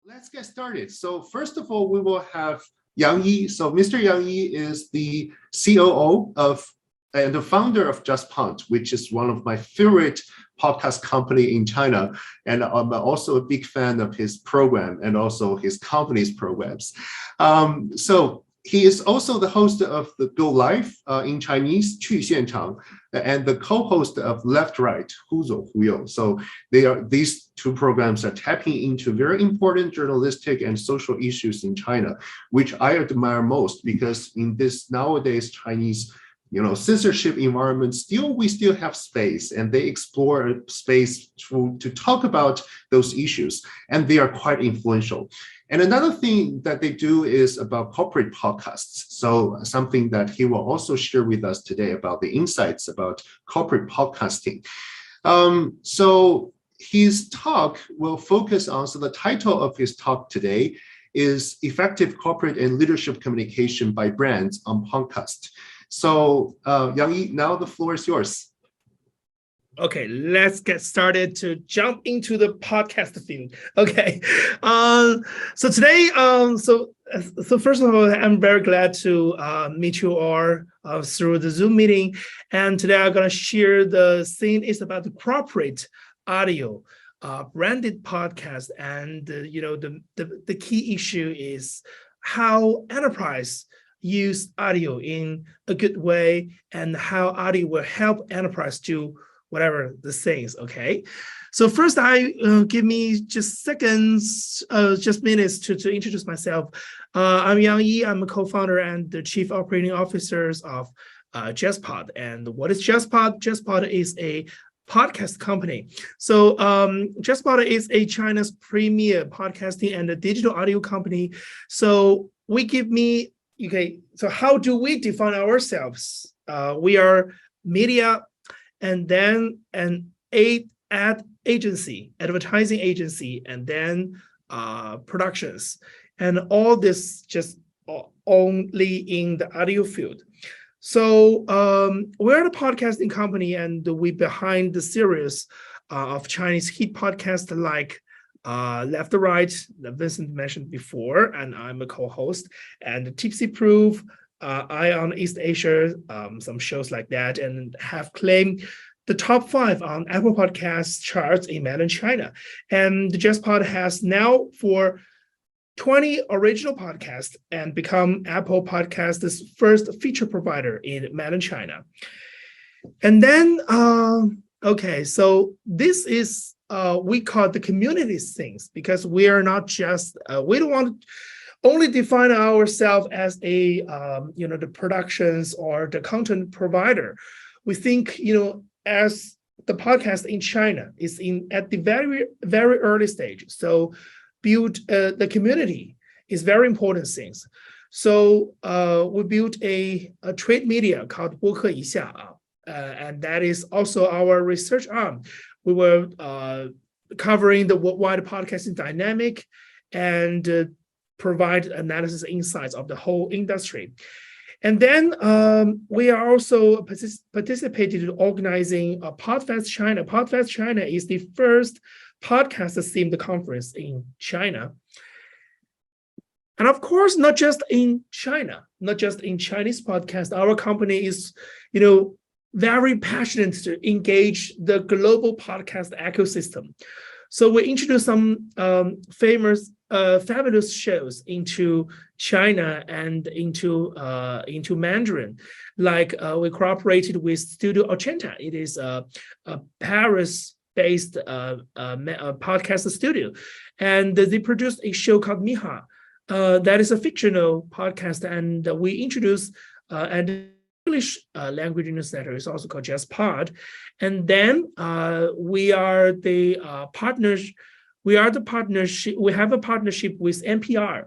Let's get started. So first of all, we will have Yang Yi. So Mr. Yang Yi is the COO of and the founder of JustPod, which is one of my favorite podcast company in China. And I'm also a big fan of his program and also his company's programs. So he is also the host of the Go Live in Chinese, 去现场, and the co-host of Left Right, 忽左忽右. So these two programs are tapping into very important journalistic and social issues in China, which I admire most because in this nowadays Chinese censorship environment, we still have space, and they explore space to talk about those issues, and they are quite influential. And another thing that they do is about corporate podcasts. So something that he will also share with us today about the insights about corporate podcasting. So his talk will focus on, so the title of his talk today is Effective Corporate and Leadership Communication by Brands on Podcast. So Yang Yi, now the floor is yours. Okay, let's get started to jump into the podcast field. Okay, so today, so first of all, I'm very glad to meet you all through the Zoom meeting. And today I'm gonna share the thing is about the corporate audio branded podcast, and the key issue is how enterprise use audio in a good way and how audio will help enterprise do whatever the things. Okay, so first give me just seconds, just minutes to introduce myself. I'm Yang Yi. I'm a co-founder and the chief operating officer of JustPod. And what is JustPod? JustPod is a podcast company. So JustPod is a China's premier podcasting and a digital audio company. So okay, so how do we define ourselves? We are media and then an ad agency, advertising agency, and then productions. And all this just only in the audio field. So we're the podcasting company, and we behind the series of Chinese hit podcasts like Left Right, that Vincent mentioned before, and I'm a co-host, and Tipsy Proof, Eye on East Asia, some shows like that, and have claimed the top 5 on Apple Podcasts charts in mainland China. And the JustPod has now for 20 original podcasts and become Apple Podcasts' first feature provider in mainland China. And then, okay, so this is we call the community things, because we are not just we don't want to only define ourselves as a the productions or the content provider. We think as the podcast in China is at the very early stage, so build the community is very important things. So we built a trade media called 播客一下 and that is also our research arm. We were covering the worldwide podcasting dynamic and provide analysis insights of the whole industry. And then we are also participated in organizing a PodFest China. PodFest China is the first podcast-themed conference in China. And of course, not just in China, not just in Chinese podcast, our company is, very passionate to engage the global podcast ecosystem. So we introduced some fabulous shows into China and into Mandarin. Like we cooperated with Studio Ochenta. It is a Paris-based podcast studio, and they produced a show called Miha. That is a fictional podcast, and we introduced and English language newsletter is also called JustPod. And then we have a partnership with NPR,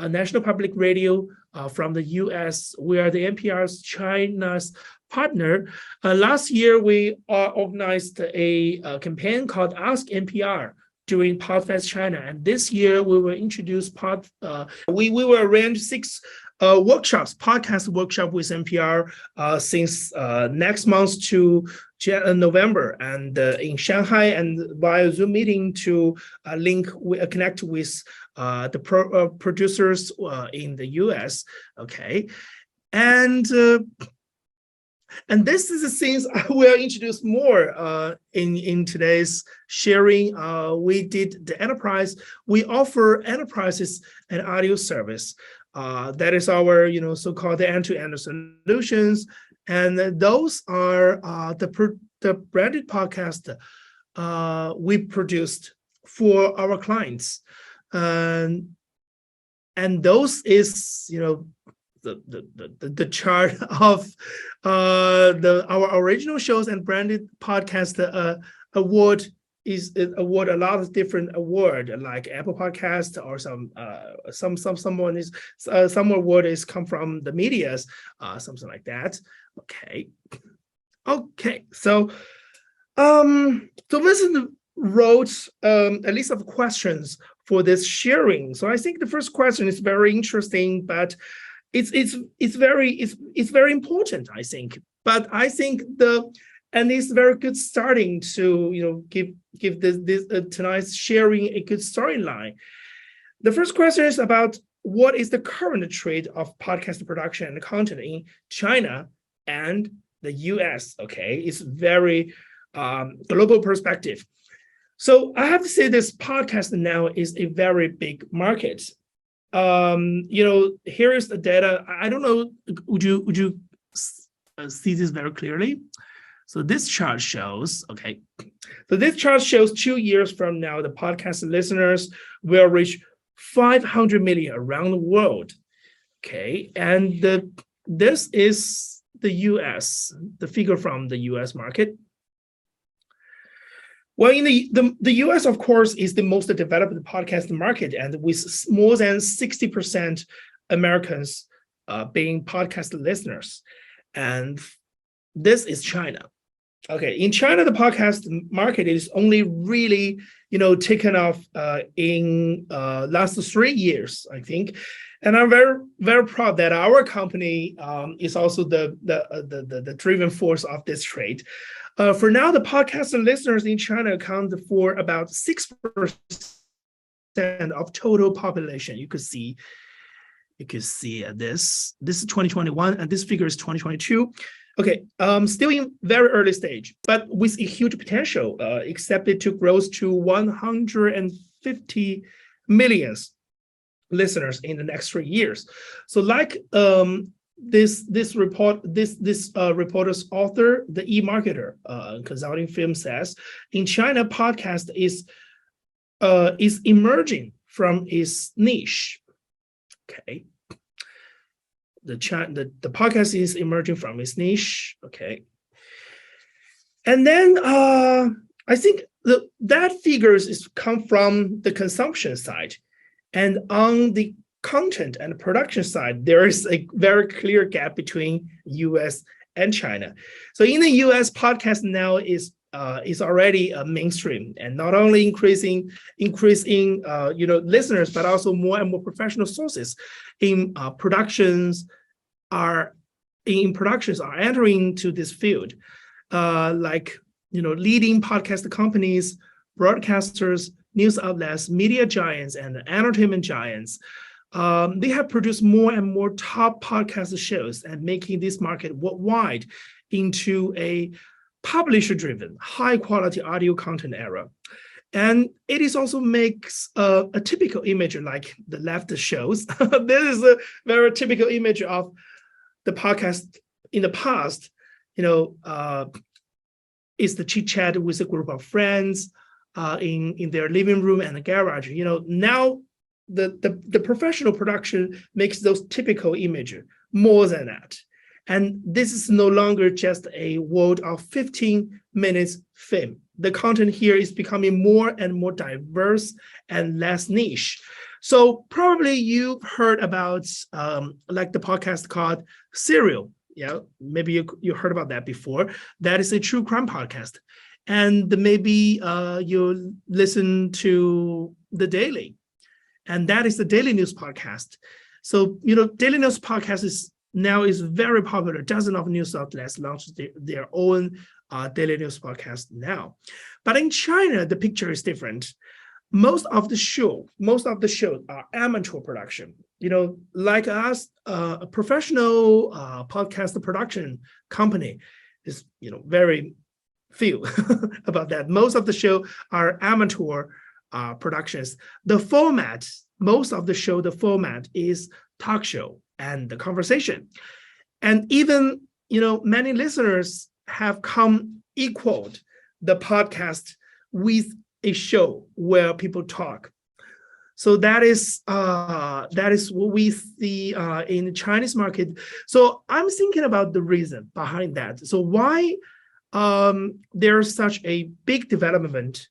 National Public Radio from the US. We are the NPR's China's partner. Last year, we organized a campaign called Ask NPR during PodFest China. And this year, we will introduce we will arrange 6 workshops, podcast workshop with NPR since next month to November, and in Shanghai, and via Zoom meeting to connect with the producers in the US. Okay, and this is the things I will introduce more in today's sharing. We did the enterprise. We offer enterprises an audio service. That is our, so-called end-to-end solutions. And those are the branded podcast we produced for our clients. And those is, the chart of our original shows and branded podcast award award a lot of different award, like Apple Podcast, or some award is come from the medias, something like that. Okay. So Vincent wrote a list of questions for this sharing. So I think the first question is very interesting, but it's very important, I think. But I think and it's very good starting to give this tonight's sharing a good storyline. The first question is about what is the current trend of podcast production and content in China and the US. Okay, it's very global perspective. So I have to say this podcast now is a very big market. Here is the data. I don't know, would you see this very clearly? So this chart shows, okay. So this chart shows 2 years from now, the podcast listeners will reach 500 million around the world. Okay, and this is the US, the figure from the US market. Well, in the US, of course, is the most developed podcast market, and with more than 60% Americans being podcast listeners. And this is China. Okay, in China, the podcast market is only really, taken off in last 3 years, I think. And I'm very, very proud that our company is also the driving force of this trade. For now, the podcast listeners in China account for about 6% of total population. You could see this. This is 2021, and this figure is 2022. Okay, still in very early stage, but with a huge potential, expected to grow to 150 million listeners in the next 3 years. So, like this reporter's author, the eMarketer consulting firm says, in China, podcast is emerging from its niche. Okay. The podcast is emerging from its niche. Okay. And then I think that figures is come from the consumption side. And on the content and production side, there is a very clear gap between US and China. So in the US, podcast now is already mainstream, and not only increasing listeners, but also more and more professional sources in productions are entering to this field, like leading podcast companies, broadcasters, news outlets, media giants, and entertainment giants. They have produced more and more top podcast shows and making this market worldwide into a publisher-driven, high-quality audio content era. And it is also makes a typical image like the left shows. This is a very typical image of the podcast in the past. Is the chit-chat with a group of friends in their living room and a garage. Now the professional production makes those typical images more than that. And this is no longer just a world of 15 minutes film. The content here is becoming more and more diverse and less niche. So probably you've heard about like the podcast called Serial. Yeah, maybe you heard about that before. That is a true crime podcast. And maybe you listen to The Daily, and that is the daily news podcast. So, daily news podcast is very popular. Dozens of news outlets launched their own daily news podcast now. But in China, the picture is different. Most of the shows are amateur production. Like us, a professional podcast production company is, very few about that. Most of the show are amateur productions. Most of the show, the format is talk show and the conversation. And even, many listeners have come equaled the podcast with a show where people talk. So that is what we see in the Chinese market. So I'm thinking about the reason behind that. So why there's such a big development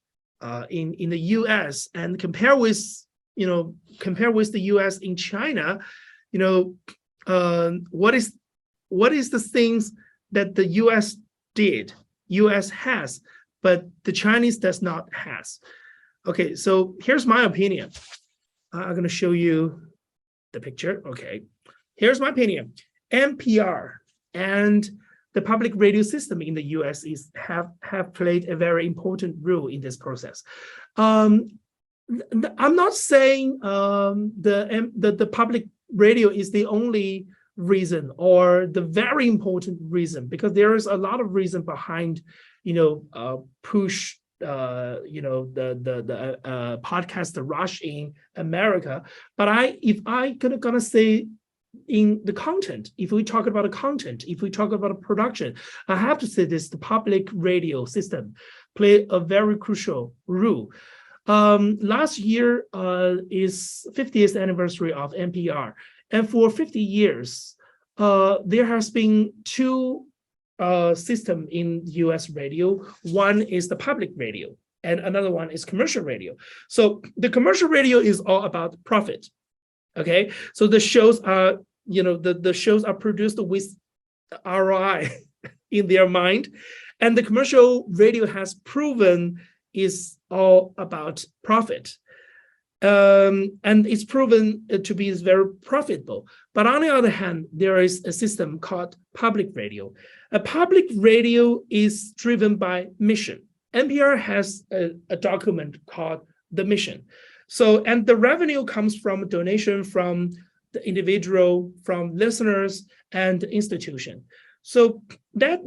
in the US, and compare with the US in China, what is the things that the US has, but the Chinese does not has. Okay, so here's my opinion. I'm going to show you the picture. Okay, here's my opinion. NPR and the public radio system in the US have played a very important role in this process. I'm not saying the public radio is the only reason or the very important reason, because there is a lot of reason behind, push the podcast rush in America. But if I gonna say in the content, if we talk about the content, if we talk about the production, I have to say this: the public radio system play a very crucial role. Last year is 50th anniversary of NPR, and for 50 years, there has been two system in US radio. One is the public radio, and another one is commercial radio. So the commercial radio is all about profit. Okay, so the shows are, the shows are produced with ROI in their mind, and the commercial radio has proven is all about profit. And it's proven to be very profitable. But on the other hand, there is a system called public radio. A public radio is driven by mission. NPR has a document called the mission. So, and the revenue comes from donation from the individual, from listeners and the institution. So that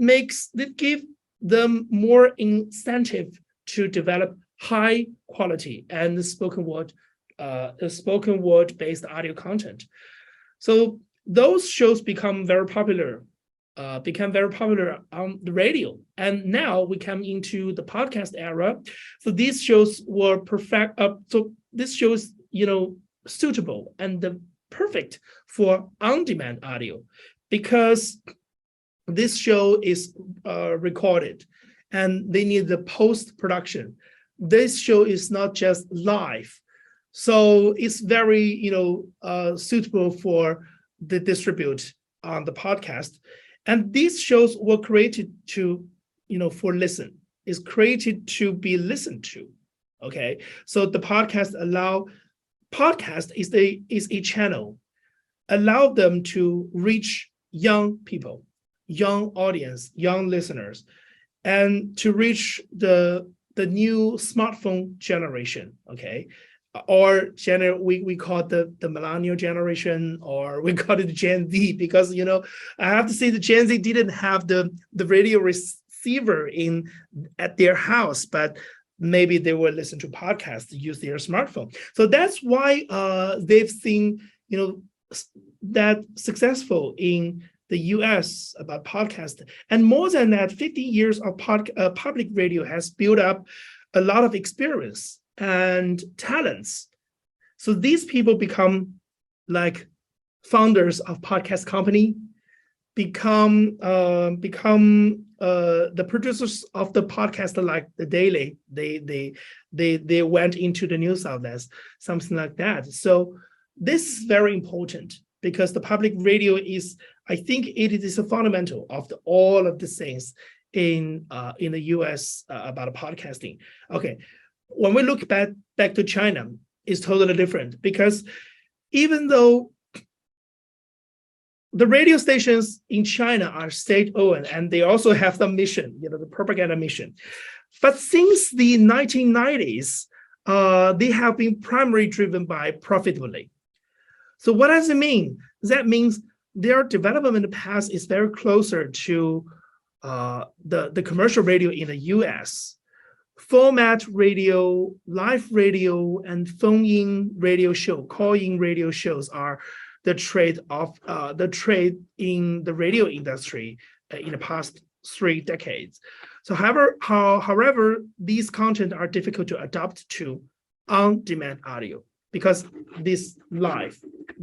give them more incentive to develop high quality and spoken word based audio content. So those shows became very popular on the radio. And now we come into the podcast era. So these shows were perfect. So this show is, suitable and perfect for on-demand audio, because this show is recorded and they need the post-production. This show is not just live. So it's very, suitable for the distribute on the podcast. And these shows were created to, for listen. It's created to be listened to. Okay. So the podcast is a channel, allow them to reach young people, young audience, young listeners, and to reach the new smartphone generation. Okay. Or we call it the millennial generation, or we call it the Gen Z, because I have to say the Gen Z didn't have the radio receiver at their house, but maybe they will listen to podcasts, use their smartphone. So that's why they've seen that successful in the US about podcast. And more than that, 50 years of public radio has built up a lot of experience and talents. So these people become like founders of podcast company, become the producers of the podcast, like the Daily. They went into the news outlets, something like that. So this is very important, because the public radio is, I think it is a fundamental of all of the things in the US about podcasting. Okay. When we look back to China, it's totally different, because even though the radio stations in China are state-owned, and they also have the mission, the propaganda mission. But since the 1990s, they have been primarily driven by profitability. So what does it mean? That means their development in the past is very closer to the commercial radio in the US. Format radio, live radio, and phone-in radio show, call-in radio shows are the trade in the radio industry in the past 3 decades. So however, these content are difficult to adapt to on-demand audio because the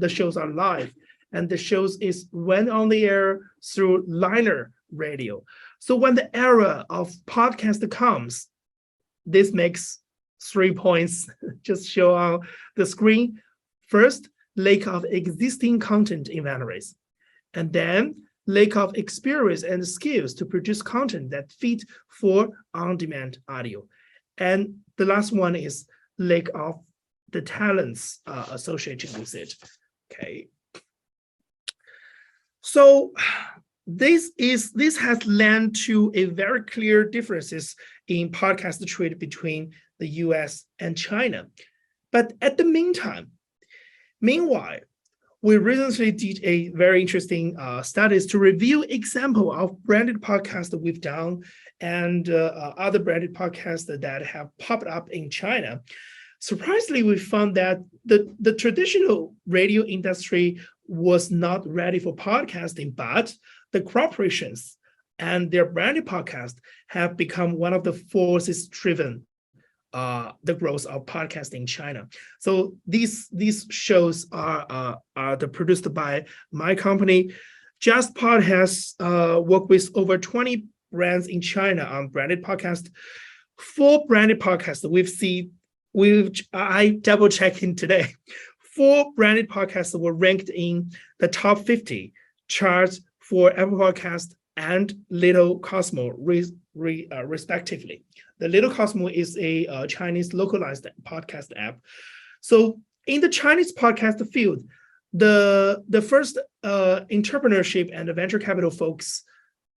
shows are live, and the shows is went on the air through linear radio. So when the era of podcast comes, this makes 3 points just show on the screen. First, lack of existing content inventories, and then lack of experience and skills to produce content that fit for on-demand audio. And the last one is lack of the talents associated with it. Okay. So this has led to a very clear differences in podcast trade between the US and China. But at the meanwhile, we recently did a very interesting studies to review example of branded podcasts that we've done and other branded podcasts that have popped up in China. Surprisingly, we found that the traditional radio industry was not ready for podcasting, but the corporations and their branded podcasts have become one of the forces driven the growth of podcasting in China. So these shows are produced by my company. JustPod has worked with over 20 brands in China on branded podcasts. 4 branded podcasts I double checking today. 4 branded podcasts were ranked in the top 50 charts for Apple Podcast and Little Cosmo, respectively. The Little Cosmo is a Chinese localized podcast app. So in the Chinese podcast field, the first entrepreneurship and venture capital folks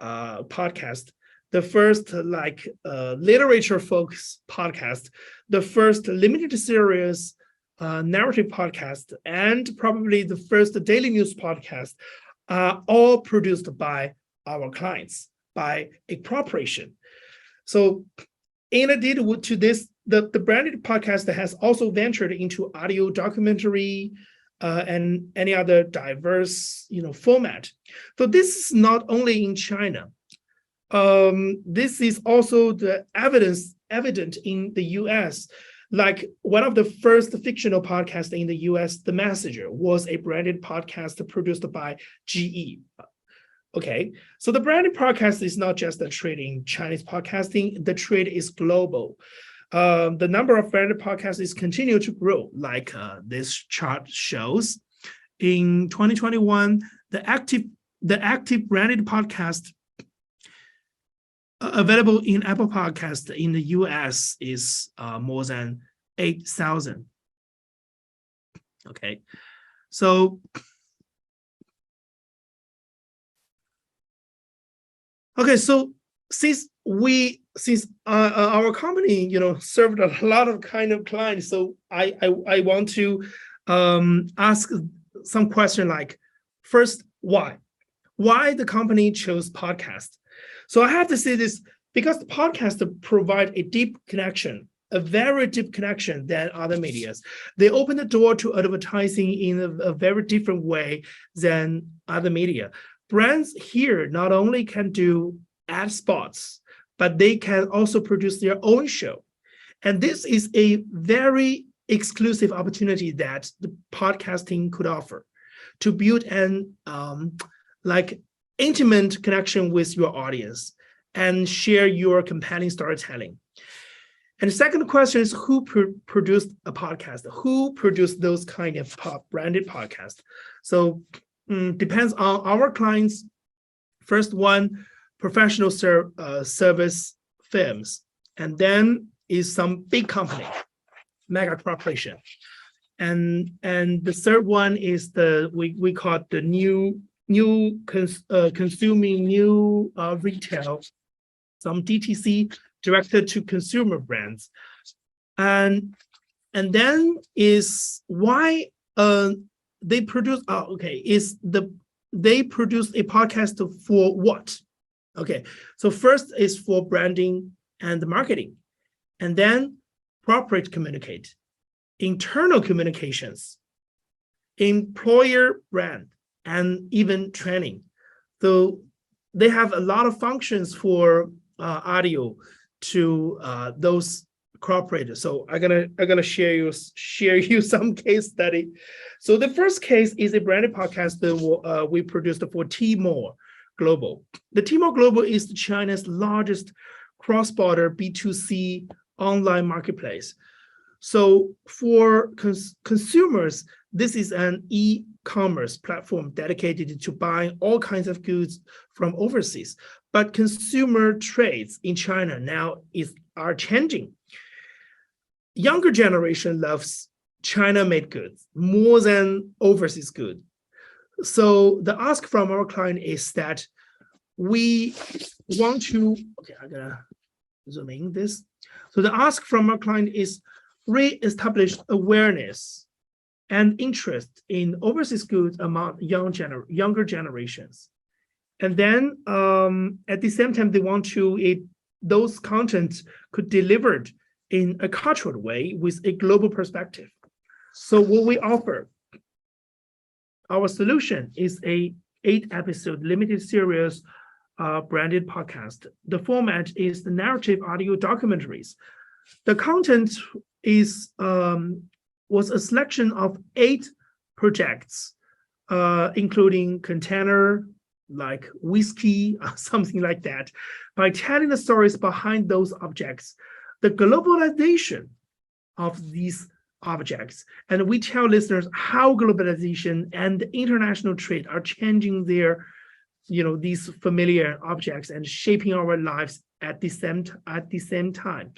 podcast, the first literature folks podcast, the first limited series narrative podcast, and probably the first daily news podcast are all produced by our clients, by a corporation. So in addition to this, the branded podcast has also ventured into audio documentary and any other diverse format. So this is not only in China. This is also the evident in the US. Like one of the first fictional podcasts in the US, The Messenger, was a branded podcast produced by GE. Okay, so the branded podcast is not just a trend in Chinese podcasting, the trend is global. The number of branded podcasts is continue to grow, like this chart shows. In 2021, the active branded podcast available in Apple Podcast in the US is more than 8,000. Okay, so since our company served a lot of kind of clients, so I want to ask some question like, first, why the company chose podcast? So I have to say this because the podcast provide a deep connection, a very deep connection than other medias. They open the door to advertising in a very different way than other media. Brands here not only can do ad spots, but they can also produce their own show. And this is a very exclusive opportunity that the podcasting could offer to build an intimate connection with your audience and share your compelling storytelling. And the second question is, who produced a podcast? Who produced those kind of branded podcasts? So depends on our clients. First one, professional service firms, and then is some big company, mega corporation. And the third one is we call it the new consuming new retail, some DTC directed to consumer brands, and then is why they produce. They produce a podcast for what? Okay, so first is for branding and marketing, and then corporate communicate, internal communications, employer brand, and even training. So they have a lot of functions for audio to those corporate. So I'm gonna share you some case study. So the first case is a branded podcast that we produced for Tmall Global. The Tmall Global is China's largest cross-border B2C online marketplace. So for consumers, this is an e-commerce platform dedicated to buying all kinds of goods from overseas. But consumer trades in China now are changing. Younger generation loves China-made goods more than overseas goods. So the ask from our client is that we want to, okay, I'm gonna zoom in this. So the ask from our client is re-establish awareness and interest in overseas goods among younger generations. And then at the same time, they want to, those content could delivered in a cultural way with a global perspective. So what we offer, our solution is a 8-episode limited series branded podcast. The format is the narrative audio documentaries. The content is was a selection of 8 projects, including container, like whiskey, something like that, by telling the stories behind those objects, the globalization of these objects. And we tell listeners how globalization and international trade are changing their, these familiar objects and shaping our lives at the same time.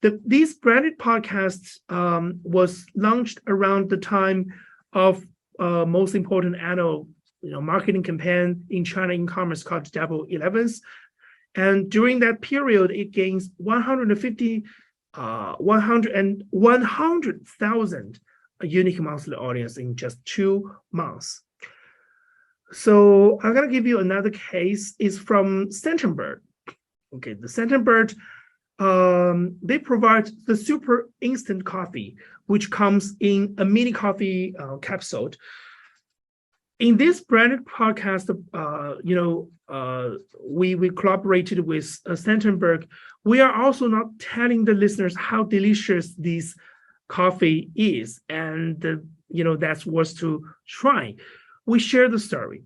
These branded podcasts was launched around the time of most important annual marketing campaign in China e-commerce called Double 11s. And during that period, it gains 100,000 unique monthly audience in just 2 months. So I'm gonna give you another case. It's from Centenberg. Okay, the Centenberg, they provide the super instant coffee, which comes in a mini coffee capsule. In this branded podcast, we collaborated with Centenberg. We are also not telling the listeners how delicious this coffee is, and that's worth to try. We share the story,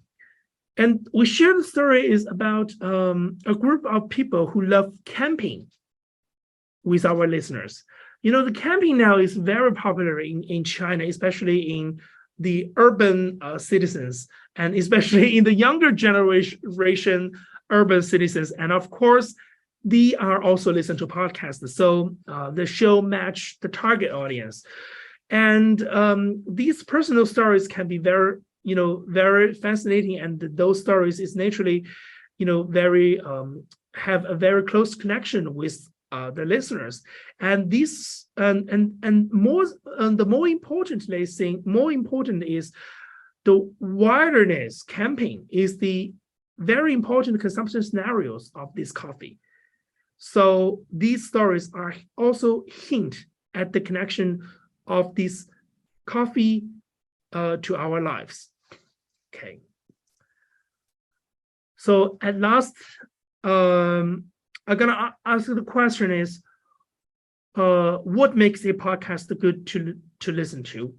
and we share the story is about a group of people who love camping with our listeners. The camping now is very popular in China, especially in the urban citizens, and especially in the younger generation urban citizens. And of course, they are also listening to podcasts. So the show match the target audience. And these personal stories can be very, very fascinating. And those stories is naturally, very have a very close connection with the listeners. And this and more the more important is the wilderness camping is the very important consumption scenarios of this coffee. So these stories are also hint at the connection of this coffee to our lives. Okay. So at last, I'm gonna ask the question is, what makes a podcast good to listen to?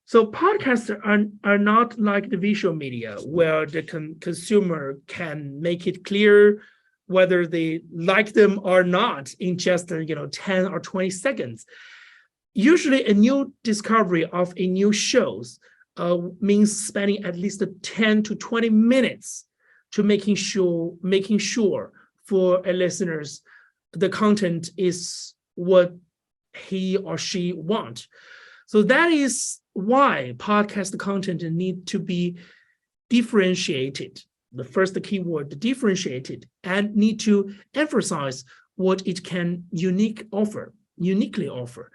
So podcasts are not like the visual media where the consumer can make it clear whether they like them or not in just 10 or 20 seconds. Usually a new discovery of a new shows means spending at least 10 to 20 minutes to making sure for a listeners the content is what he or she want. So that is why podcast content need to be differentiated. The first keyword, differentiated, and need to emphasize what it can uniquely offer,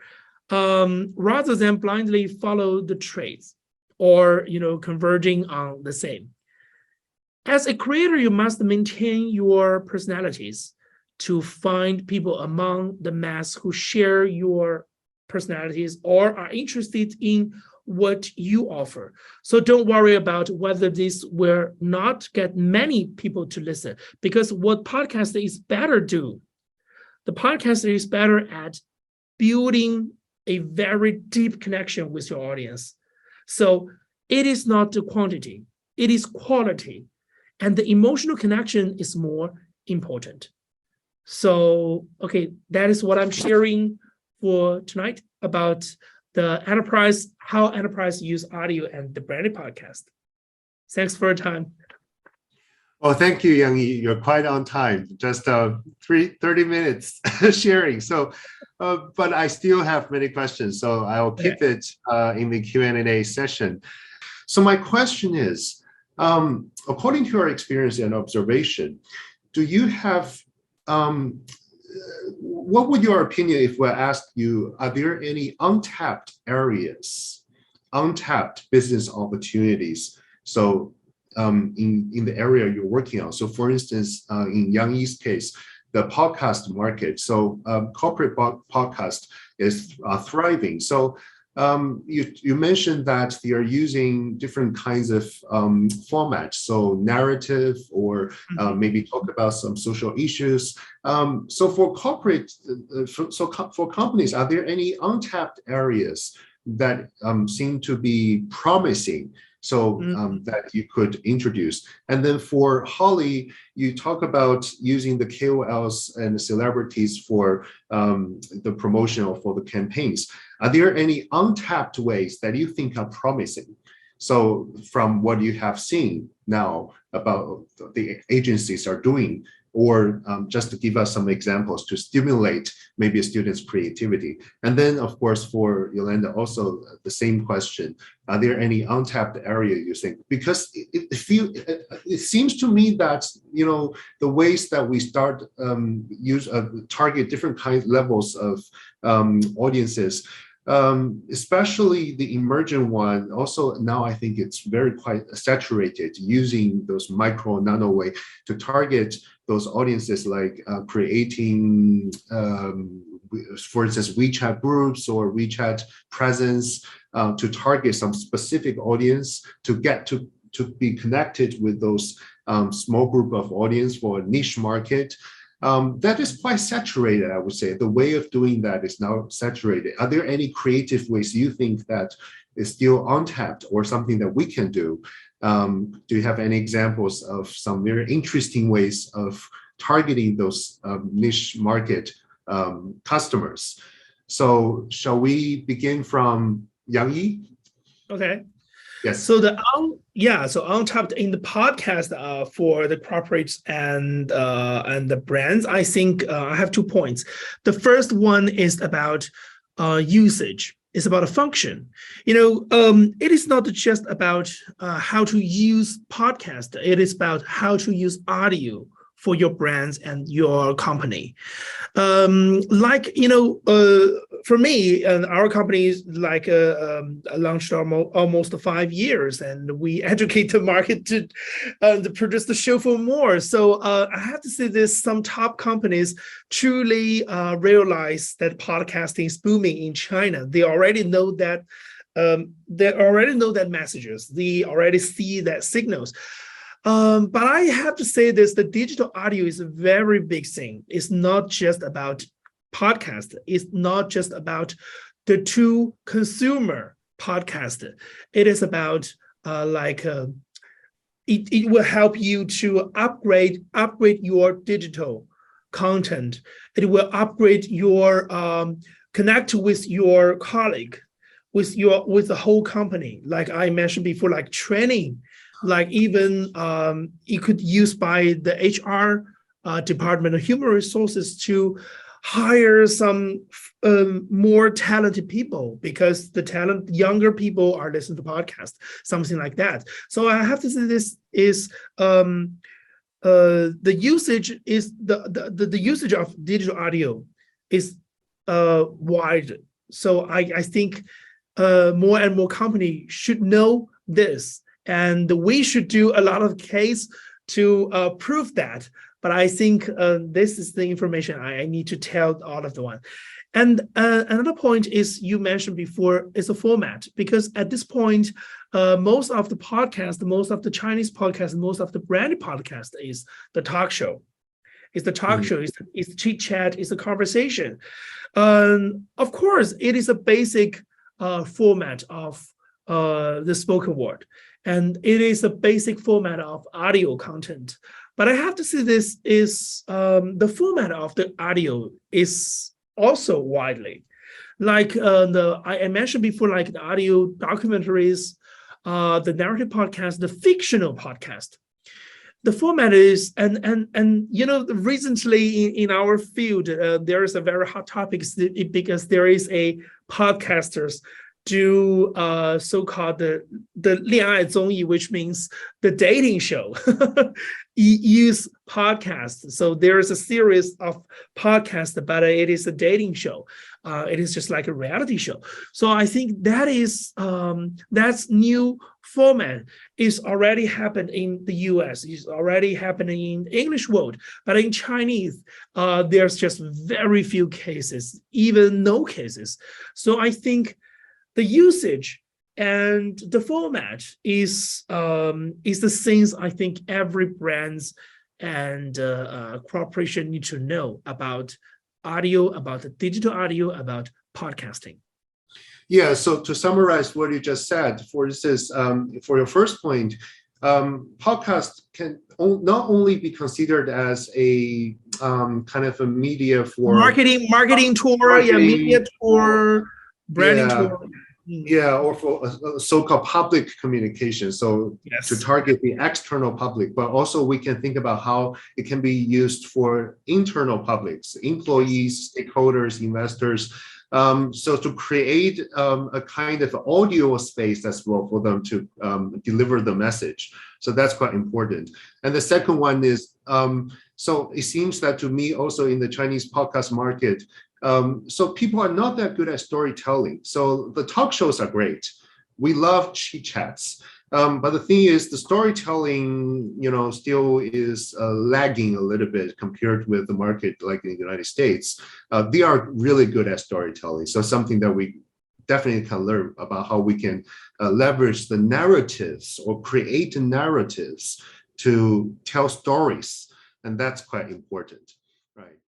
rather than blindly follow the trends or converging on the same. As a creator, you must maintain your personalities to find people among the mass who share your personalities or are interested in what you offer. So don't worry about whether this will not get many people to listen, because what podcaster is better do, the podcaster is better at building a very deep connection with your audience. So it is not the quantity, it is quality. And the emotional connection is more important. So, okay, that is what I'm sharing for tonight about the enterprise, how enterprise use audio and the branded podcast. Thanks for your time. Oh, thank you, Yang Yi. You're quite on time. Just 30 minutes sharing. So, but I still have many questions, so I'll keep it in the Q&A session. So my question is, according to your experience and observation, do you have, what would your opinion if we asked you, are there any untapped areas, untapped business opportunities? So in the area you're working on. So for instance, in Yang Yi's case, the podcast market. So corporate podcast is thriving. So you mentioned that they are using different kinds of formats, so narrative or maybe talk about some social issues. So for corporate, for companies, are there any untapped areas that seem to be promising? So that you could introduce. And then for Holly, you talk about using the KOLs and celebrities for the promotion or for the campaigns. Are there any untapped ways that you think are promising? So from what you have seen now about the agencies are doing, or just to give us some examples to stimulate maybe a student's creativity. And then, of course, for Yolanda, also the same question. Are there any untapped area you think? Because it seems to me that, the ways that we start target different levels of audiences, especially the emergent one, also now I think it's quite saturated using those micro nano way to target those audiences, like creating, for instance, WeChat groups or WeChat presence to target some specific audience to get to be connected with those small group of audience for a niche market. That is quite saturated, I would say. The way of doing that is now saturated. Are there any creative ways you think that is still untapped or something that we can do? Do you have any examples of some very interesting ways of targeting those niche market customers? So shall we begin from Yang Yi? Okay. Yes. So so untapped in the podcast for the corporates and the brands, I think I have 2 points. The first one is about usage. It's about a function. It is not just about how to use podcast. It is about how to use audio for your brands and your company. For me and our company launched almost 5 years, and we educate the market to produce the show for more. So I have to say this, some top companies truly realize that podcasting is booming in China. They already know that messages. They already see that signals. But I have to say this, the digital audio is a very big thing. It's not just about podcast. It's not just about the two consumer podcast. It is about it will help you to upgrade your digital content. It will upgrade your connect with your colleague, with the whole company. Like I mentioned before, like training. Like even it could use by the HR department of human resources to hire some more talented people, because the younger people are listening to podcasts, something like that. So I have to say this is the usage is the usage of digital audio is wide. So I think more and more companies should know this, and we should do a lot of case to prove that. But I think this is the information I need to tell all of the one. And another point is, you mentioned before, is a format, because at this point, most of the podcast, most of the Chinese podcast, most of the branded podcast is the talk show. It's the talk show, it's the chit chat, it's a conversation. Of course, it is a basic format of the spoken word, and it is a basic format of audio content. But I have to say, this is the format of the audio is also widely, like I mentioned before, like the audio documentaries, the narrative podcast, the fictional podcast. The format is, and you know, recently in our field, there is a very hot topic, because there is a podcasters do so-called the 恋爱综艺, which means the dating show. Use podcast. So there is a series of podcasts, but it is a dating show. It is just like a reality show. So I think that is that's new format is already happened in the US. It's already happening in the English world, but in Chinese, there's just very few cases, even no cases. So I think the usage and the format is the things I think every brands and corporation need to know about audio, about the digital audio, about podcasting. Yeah, so to summarize what you just said, for instance, for your first point, podcast can not only be considered as a kind of a media for marketing tour, media tour, branding tour. Yeah, or for a so-called public communication. So to target the external public, but also we can think about how it can be used for internal publics, employees, stakeholders, investors. So to create a kind of audio space as well for them to deliver the message. So that's quite important. And the second one is, so it seems that to me also in the Chinese podcast market, so people are not that good at storytelling. So the talk shows are great. We love chit chats. But the thing is, the storytelling, you know, still is lagging a little bit compared with the market like in the United States. They are really good at storytelling. So something that we definitely can learn about how we can leverage the narratives or create narratives to tell stories. And that's quite important, right?